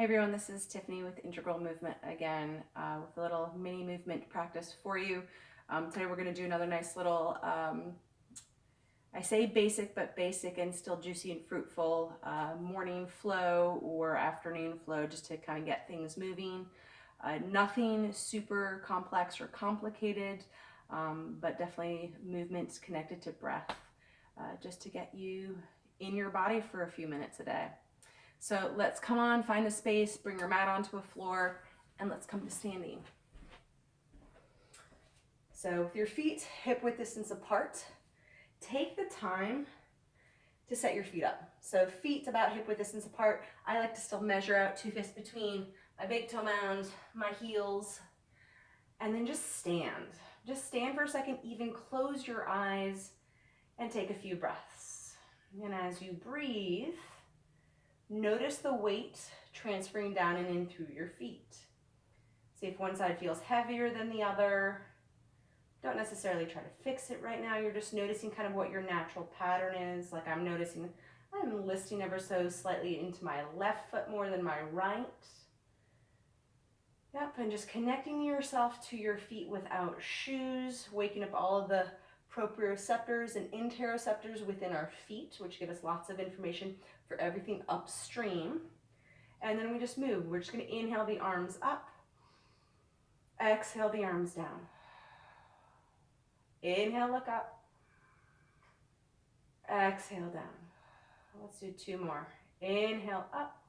Hey everyone, this is Tiffany with Integral Movement again with a little mini movement practice for you. Today we're going to do another nice little, I say basic, but basic and still juicy and fruitful morning flow or afternoon flow just to kind of get things moving. Nothing super complex or complicated, but definitely movements connected to breath just to get you in your body for a few minutes a day. So let's come on, find a space, bring your mat onto a floor, and let's come to standing. So with your feet hip width distance apart, take the time to set your feet up. So feet about hip width distance apart. I like to still measure out 2 fists between my big toe mound, my heels, and then just stand. Just stand for a second, even close your eyes and take a few breaths. And as you breathe, notice the weight transferring down and in through your feet. See if one side feels heavier than the other. Don't necessarily try to fix it right now. You're just noticing kind of what your natural pattern is. Like I'm noticing I'm listing ever so slightly into my left foot more than my right. Yep, and just connecting yourself to your feet without shoes, waking up all of the proprioceptors and interoceptors within our feet, which give us lots of information for everything upstream. And then we just move. We're just going to inhale the arms up, exhale the arms down. Inhale, look up, exhale down. Let's do 2 more. Inhale up,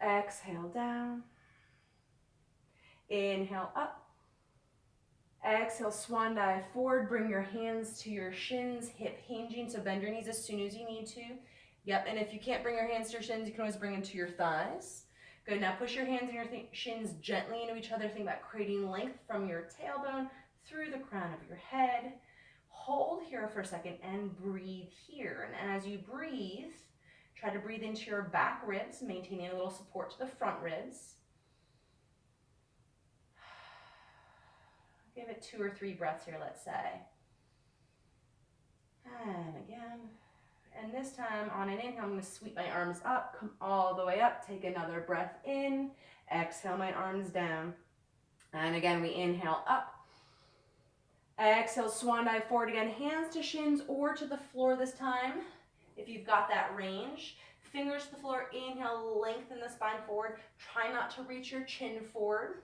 exhale down. Inhale up, exhale, swan dive forward. Bring your hands to your shins, hip hinging, so bend your knees as soon as you need to. Yep, and if you can't bring your hands to your shins, you can always bring them to your thighs. Good, now push your hands and your shins gently into each other. Think about creating length from your tailbone through the crown of your head. Hold here for a second and breathe here. And as you breathe, try to breathe into your back ribs, maintaining a little support to the front ribs. Give it 2 or 3 breaths here, let's say. And again. And this time on an inhale, I'm going to sweep my arms up, come all the way up, take another breath in, exhale my arms down. And again, we inhale up. Exhale, swan dive forward again, hands to shins or to the floor this time. If you've got that range, fingers to the floor, inhale, lengthen the spine forward. Try not to reach your chin forward.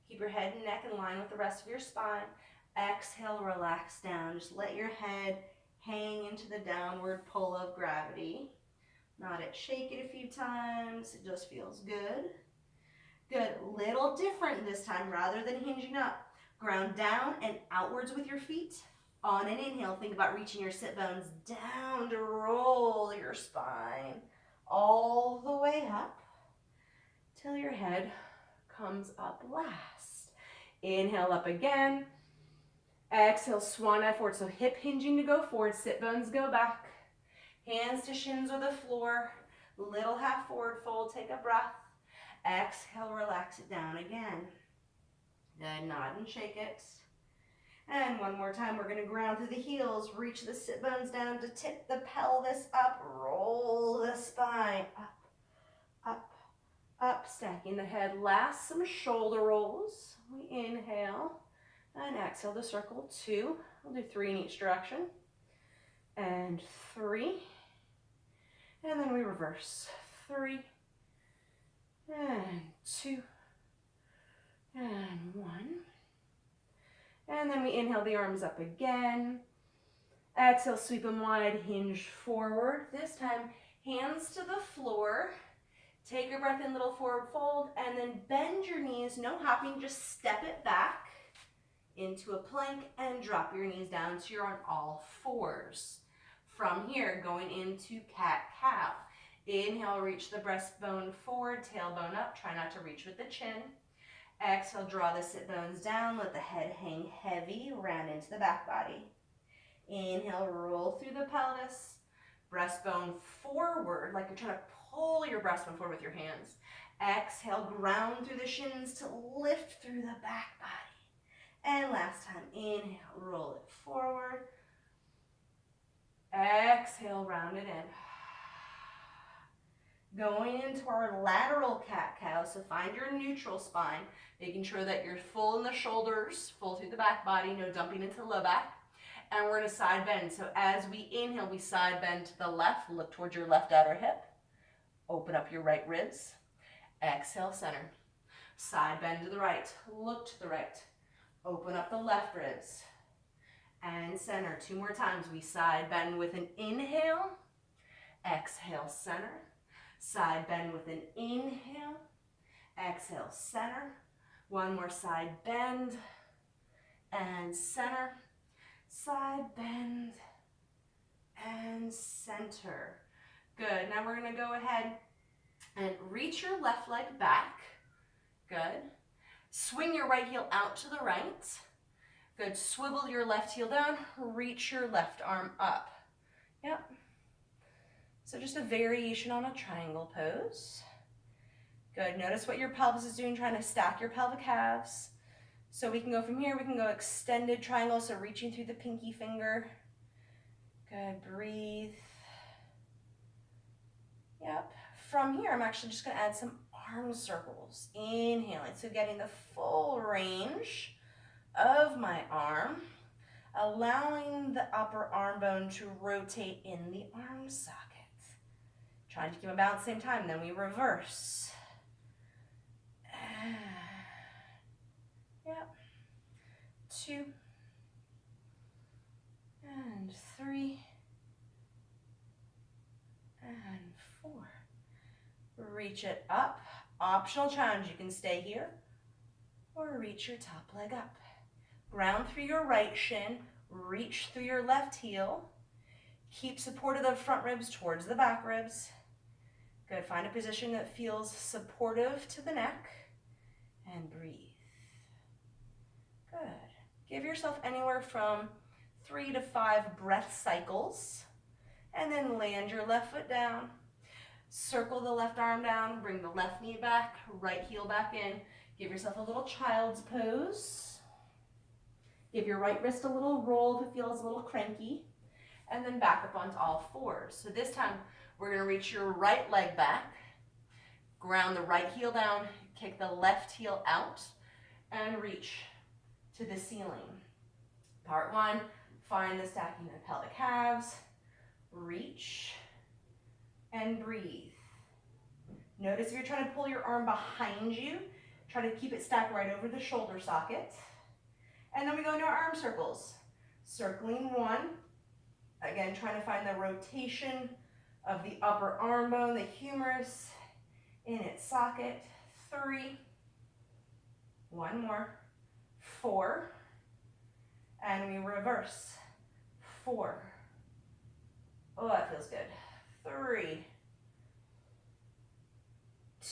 Keep your head and neck in line with the rest of your spine. Exhale, relax down. Just let your head hang into the downward pull of gravity. Nod it, shake it a few times. It just feels good. Good, little different this time. Rather than hinging up, ground down and outwards with your feet. On an inhale, think about reaching your sit bones down to roll your spine all the way up till your head comes up last. Inhale up again. Exhale, swan dive forward. So hip hinging to go forward, sit bones go back. Hands to shins or the floor. Little half forward fold, take a breath. Exhale, relax it down again. Then nod and shake it. And one more time, we're going to ground through the heels, reach the sit bones down to tip the pelvis up, roll the spine up, up, up, stacking the head. Last, some shoulder rolls. We inhale and exhale to circle 2. We'll do 3 in each direction. And 3. And then we reverse. 3. And 2. And 1. And then we inhale the arms up again. Exhale, sweep them wide, hinge forward. This time, hands to the floor. Take a breath in, little forward fold, and then bend your knees. No hopping, just step it back into a plank and drop your knees down so you're on all 4s. From here, going into cat-cow. Inhale, reach the breastbone forward, tailbone up. Try not to reach with the chin. Exhale, draw the sit bones down. Let the head hang heavy, round into the back body. Inhale, roll through the pelvis. Breastbone forward, like you're trying to pull your breastbone forward with your hands. Exhale, ground through the shins to lift through the back body. And last time, inhale, roll it forward. Exhale, round it in. Going into our lateral cat-cow, so find your neutral spine, making sure that you're full in the shoulders, full through the back body, no dumping into the low back. And we're gonna side bend. So as we inhale, we side bend to the left, look towards your left outer hip. Open up your right ribs. Exhale, center. Side bend to the right, look to the right. Open up the left ribs. And center. 2 more times. We side bend with an inhale. Exhale, center. Side bend with an inhale. Exhale, center. 1 more side bend. And center. Side bend. And center. Good. Now we're going to go ahead and reach your left leg back. Good. Swing your right heel out to the right. Good. Swivel your left heel down. Reach your left arm up. Yep. So just a variation on a triangle pose. Good. Notice what your pelvis is doing, trying to stack your pelvic halves. So we can go from here, we can go extended triangle, so reaching through the pinky finger. Good. Breathe. Yep. From here, I'm actually just going to add some arm circles. Inhaling, so getting the full range of my arm, allowing the upper arm bone to rotate in the arm socket. Trying to keep them balanced at the same time, then we reverse. Yep. 2 and 3 and 4. Reach it up. Optional challenge, you can stay here or reach your top leg up. Ground through your right shin, reach through your left heel. Keep support of the front ribs towards the back ribs. Good, find a position that feels supportive to the neck and breathe. Good. Give yourself anywhere from 3 to 5 breath cycles and then land your left foot down. Circle the left arm down, bring the left knee back, right heel back in. Give yourself a little child's pose. Give your right wrist a little roll if it feels a little cranky. And then back up onto all fours. So this time, we're going to reach your right leg back, ground the right heel down, kick the left heel out, and reach to the ceiling. Part 1, find the stacking of the pelvic halves, reach, and breathe. Notice if you're trying to pull your arm behind you, try to keep it stacked right over the shoulder socket. And then we go into our arm circles. Circling 1, again, trying to find the rotation of the upper arm bone, the humerus in its socket. 3, 1 more, 4, and we reverse. 4. Oh, that feels good. 3,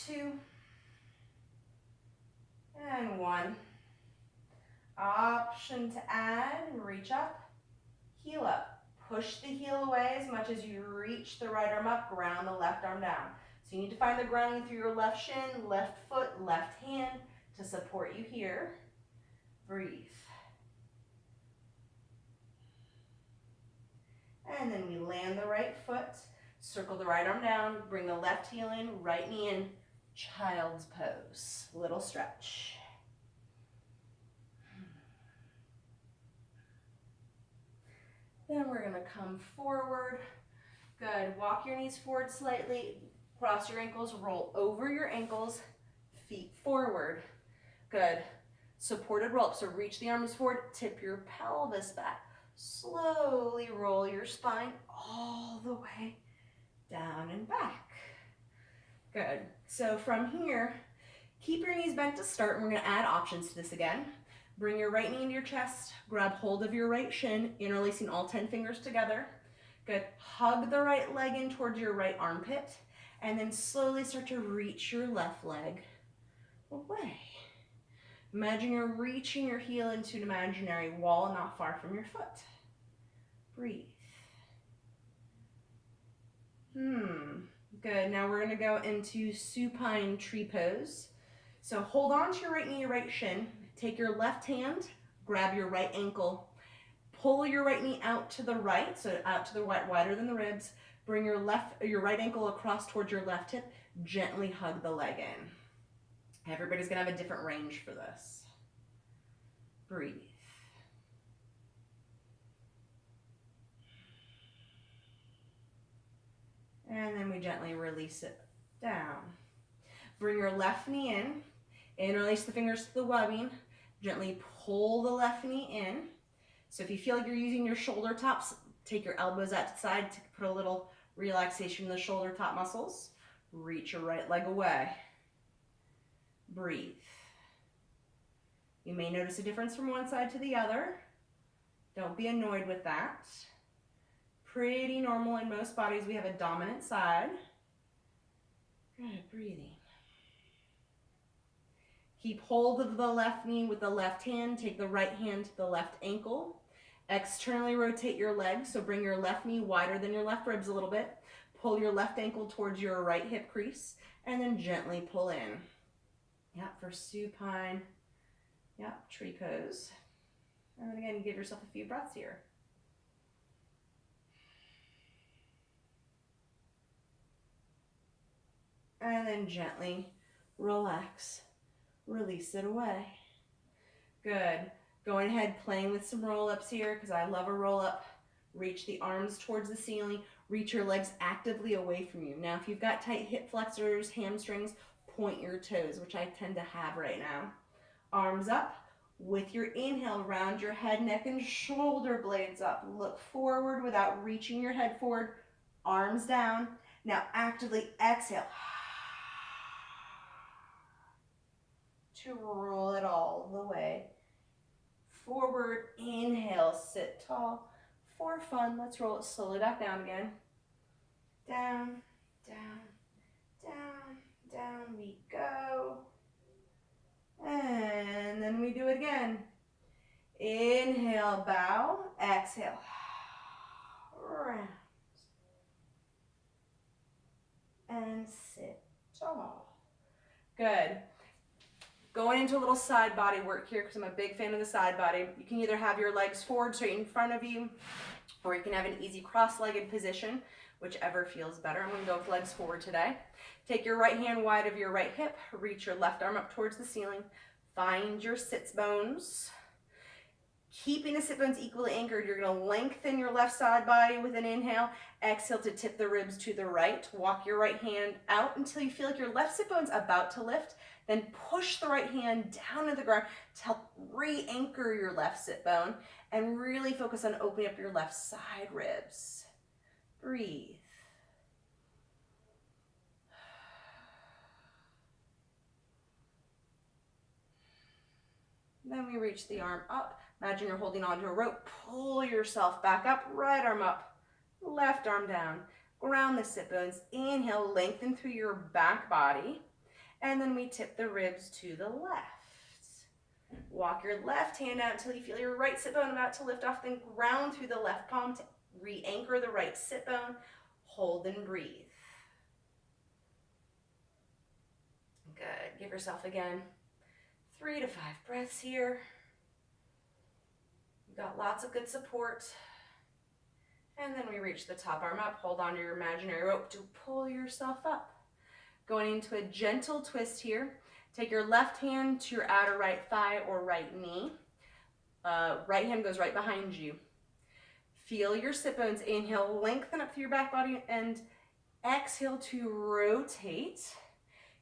2, and 1. Option to add, reach up, heel up. Push the heel away as much as you reach the right arm up, ground the left arm down. So you need to find the grounding through your left shin, left foot, left hand to support you here. Breathe. And then we land the right foot, circle the right arm down, bring the left heel in, right knee in, child's pose. Little stretch. Then we're going to come forward. Good. Walk your knees forward slightly. Cross your ankles. Roll over your ankles. Feet forward. Good. Supported roll up. So reach the arms forward. Tip your pelvis back. Slowly roll your spine all the way down and back. Good. So from here, keep your knees bent to start. And we're going to add options to this again. Bring your right knee into your chest, grab hold of your right shin, interlacing all 10 fingers together. Good. Hug the right leg in towards your right armpit, and then slowly start to reach your left leg away. Imagine you're reaching your heel into an imaginary wall not far from your foot. Breathe. Good. Now we're going to go into supine tree pose. So hold on to your right knee, your right shin. Take your left hand, grab your right ankle, pull your right knee out to the right, so out to the right, wider than the ribs. Bring your right ankle across towards your left hip. Gently hug the leg in. Everybody's gonna have a different range for this. Breathe. And then we gently release it down. Bring your left knee in. Interlace the fingers to the webbing. Gently pull the left knee in. So if you feel like you're using your shoulder tops, take your elbows out to the side to put a little relaxation in the shoulder top muscles. Reach your right leg away. Breathe. You may notice a difference from one side to the other. Don't be annoyed with that. Pretty normal in most bodies. We have a dominant side. Good, breathing. Keep hold of the left knee with the left hand. Take the right hand to the left ankle. Externally rotate your legs, so bring your left knee wider than your left ribs a little bit. Pull your left ankle towards your right hip crease, and then gently pull in. Yep, for supine. Yep, tree pose. And then again, give yourself a few breaths here. And then gently relax. Release it away. Good. Going ahead, playing with some roll-ups here, because I love a roll-up. Reach the arms towards the ceiling. Reach your legs actively away from you. Now, if you've got tight hip flexors, hamstrings, point your toes, which I tend to have right now. Arms up. With your inhale, round your head, neck, and shoulder blades up. Look forward without reaching your head forward. Arms down. Now, actively exhale. To roll it all the way forward. Inhale, sit tall. For fun, let's roll it slowly back down again. Down, down, down, down we go. And then we do it again. Inhale, bow. Exhale. Round. And sit tall. Good. Going into a little side body work here because I'm a big fan of the side body. You can either have your legs forward straight in front of you, or you can have an easy cross-legged position, whichever feels better. I'm going to go with legs forward today. Take your right hand wide of your right hip. Reach your left arm up towards the ceiling. Find your sits bones. Keeping the sit bones equally anchored, you're going to lengthen your left side body with an inhale. Exhale to tip the ribs to the right. Walk your right hand out until you feel like your left sit bone's about to lift. Then push the right hand down to the ground to help re-anchor your left sit bone and really focus on opening up your left side ribs. Breathe. Then we reach the arm up. Imagine you're holding onto a rope. Pull yourself back up. Right arm up. Left arm down. Ground the sit bones. Inhale, lengthen through your back body. And then we tip the ribs to the left. Walk your left hand out until you feel your right sit bone about to lift off. Then ground through the left palm to re-anchor the right sit bone. Hold and breathe. Good. Give yourself again 3 to 5 breaths here. You've got lots of good support. And then we reach the top arm up. Hold on to your imaginary rope to pull yourself up. Going into a gentle twist here. Take your left hand to your outer right thigh or right knee. Right hand goes right behind you. Feel your sit bones. Inhale, lengthen up through your back body, and exhale to rotate.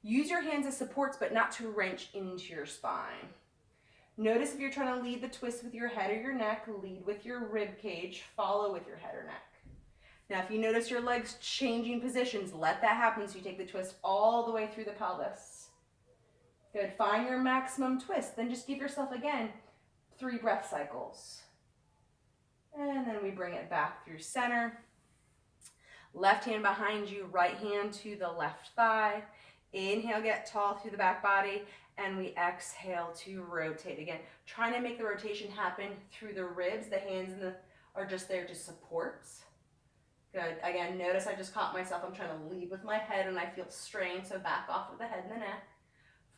Use your hands as supports, but not to wrench into your spine. Notice if you're trying to lead the twist with your head or your neck, lead with your rib cage, follow with your head or neck. Now, if you notice your legs changing positions, let that happen so you take the twist all the way through the pelvis. Good. Find your maximum twist. Then just give yourself, again, 3 breath cycles. And then we bring it back through center. Left hand behind you, right hand to the left thigh. Inhale, get tall through the back body. And we exhale to rotate again. Trying to make the rotation happen through the ribs. The hands are just there to support. Good. Again, notice I just caught myself. I'm trying to lead with my head and I feel strain, so back off with the head and the neck.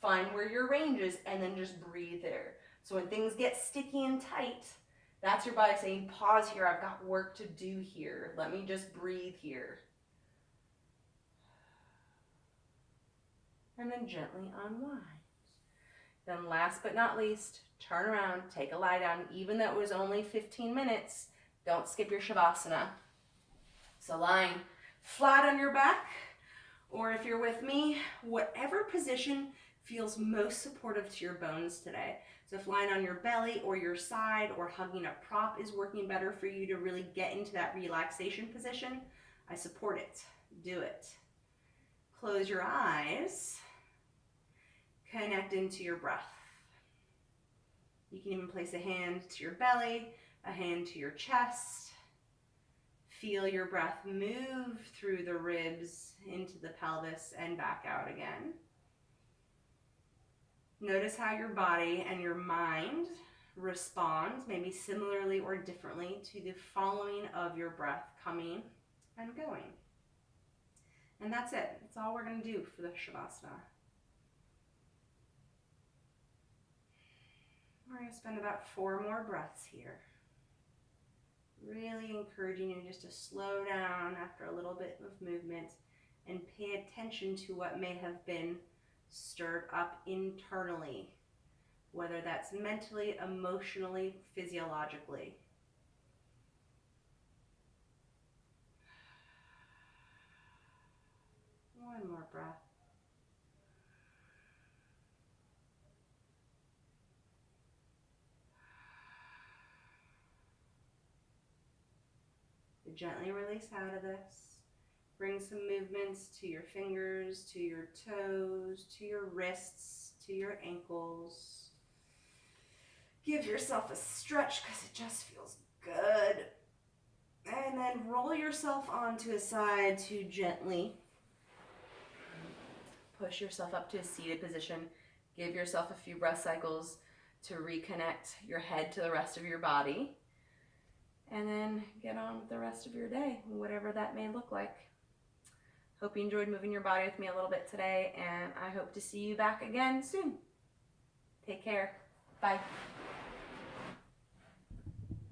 Find where your range is and then just breathe there. So when things get sticky and tight, that's your body saying, pause here, I've got work to do here. Let me just breathe here. and then gently unwind. Then last but not least, turn around, take a lie down. Even though it was only 15 minutes, don't skip your Shavasana. So lying flat on your back, or if you're with me, whatever position feels most supportive to your bones today. So if lying on your belly or your side or hugging a prop is working better for you to really get into that relaxation position, I support it. Do it. Close your eyes. Connect into your breath. You can even place a hand to your belly, a hand to your chest. Feel your breath move through the ribs into the pelvis and back out again. Notice how your body and your mind responds, maybe similarly or differently, to the following of your breath coming and going. And that's it. That's all we're going to do for the Shavasana. We're going to spend about 4 more breaths here. Really encouraging you just to slow down after a little bit of movement and pay attention to what may have been stirred up internally, whether that's mentally, emotionally, physiologically. One more breath. Gently release out of this. Bring some movements to your fingers, to your toes, to your wrists, to your ankles. Give yourself a stretch because it just feels good. And then roll yourself onto a side to gently push yourself up to a seated position. Give yourself a few breath cycles to reconnect your head to the rest of your body. And then get on with the rest of your day, whatever that may look like. Hope you enjoyed moving your body with me a little bit today, and I hope to see you back again soon. Take care. Bye.